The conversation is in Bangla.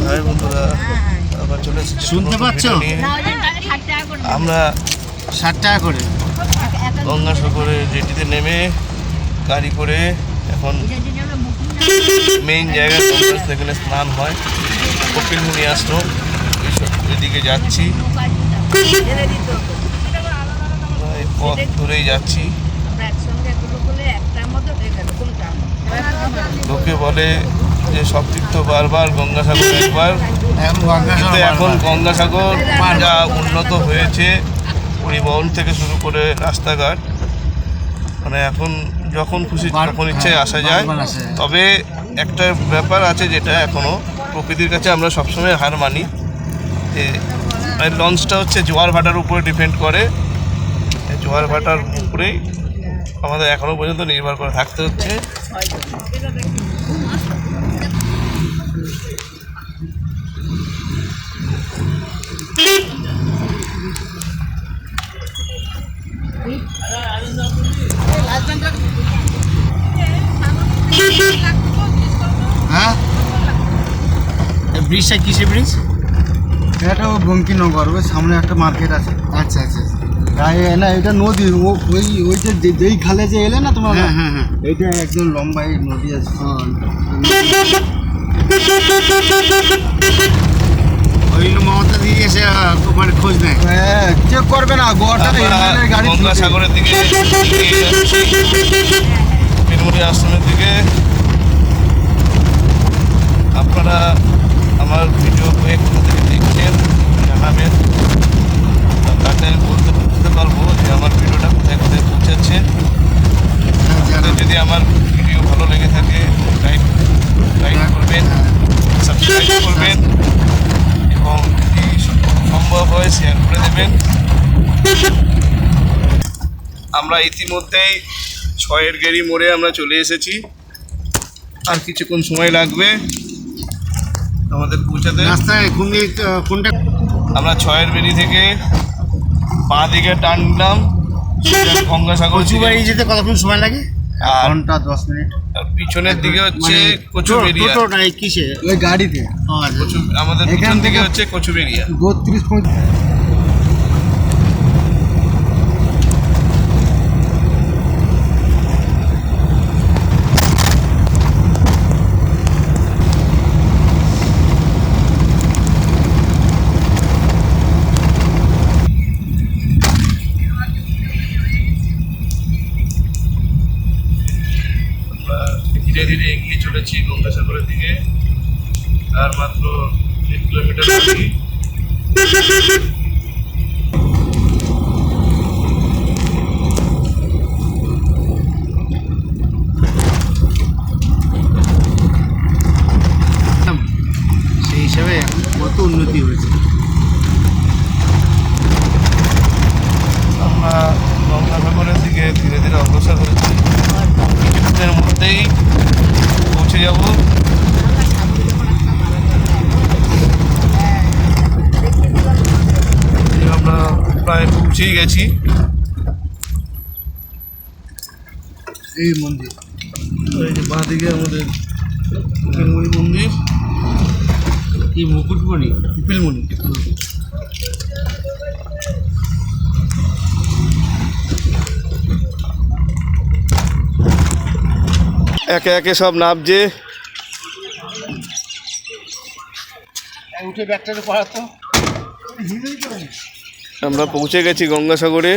হাই বন্ধুরা, আবার চলে এসেছি। শুনতে পাচ্ছ? আমরা 60 টাকা করে গঙ্গাসাগরে জেটিতে নেমে গাড়ি করে এখন মেইন জায়গায় সেখানে স্নান হয়, কপিলমুনি আশ্রম, এদিকে যাচ্ছি। এই পথ ধরেই যাচ্ছি। লোকে বলে যে সব তীর্থ বারবার, গঙ্গাসাগর একবার, কিন্তু এখন গঙ্গাসাগর যা উন্নত হয়েছে, পরিবহন থেকে শুরু করে রাস্তাঘাট, মানে এখন যখন খুশি তখন ইচ্ছায় আসা যায়। তবে একটা ব্যাপার আছে যেটা এখনও প্রকৃতির কাছে আমরা সবসময় হার মানি, যে লঞ্চটা হচ্ছে জোয়ার ভাটার উপরে ডিপেন্ড করে। জোয়ার ভাটার উপরেই আমাদের এখনও পর্যন্ত নির্ভর করে থাকতে হচ্ছে। হ্যাঁ, ব্রিজটা কিসের ব্রিজ? এটা বঙ্কিনগর, ওই সামনে একটা মার্কেট আছে। আচ্ছা আচ্ছা না, এটা নদী। ওই যেই খালে যে এলে না তোমার, হ্যাঁ হ্যাঁ হ্যাঁ, এইটা একদম লম্বা এই নদী আছে। ওই মমতা দিয়ে এসে মানে খোঁজ নেয়। হ্যাঁ, চেক করবে না গোয়াটা গাড়ি গঙ্গাসাগরের দিকে কপিলমুনি আশ্রমের দিকে। আপনারা আমার ভিডিও কোথা থেকে দেখছেন জানাবেন, তাতে আমি বলতে পারবো যে আমার ভিডিওটা কোথায় কোথায় পৌঁছাচ্ছে। যদি আমার ভিডিও ভালো লেগে থাকে লাইক করবেন, সাবস্ক্রাইব করবেন এবং যদি সম্ভব হয় শেয়ার করে দেবেন। আমরা ইতিমধ্যেই 6 গেরি মোড়ে আমরা চলে এসেছি। আর কিছুক্ষণ সময় লাগবে আমাদের পৌঁছাতে। রাস্তায় কোনটা? আমরা 6 বেরি থেকে বাঁ দিকে টান নিলাম গঙ্গাসাগর। কচুবাড়ি যেতে কতক্ষণ সময় লাগে? আর ঘন্টা 10 মিনিট। পিছনের দিকে হচ্ছে কচুবেরিয়া। কিসে? ওই গাড়িতে আমাদের পিছন দিকে হচ্ছে কচুবেরিয়া। 32-35। ধীরে ধীরে এগিয়ে চলেছি গঙ্গাসাগরের দিকে। আর মাত্র 1 কিলোমিটার বাকি। সেই হিসাবে কত উন্নতি হয়েছে। আমরা গঙ্গাসাগরের দিকে ধীরে ধীরে অগ্রসর হয়েছি। কিছুক্ষণের মধ্যেই পৌঁছে যাব। আমরা প্রায় পৌঁছেই গেছি। এই মন্দির, এই যে বাঁ দিকে আমাদের কপিলমুনি মন্দির। কি মুকুটমণি? কপিলমুনি। একে একে সব নামছে। উঠে ব্যাগটাতে পড়াতো। আমরা পৌঁছে গেছি গঙ্গাসাগরে।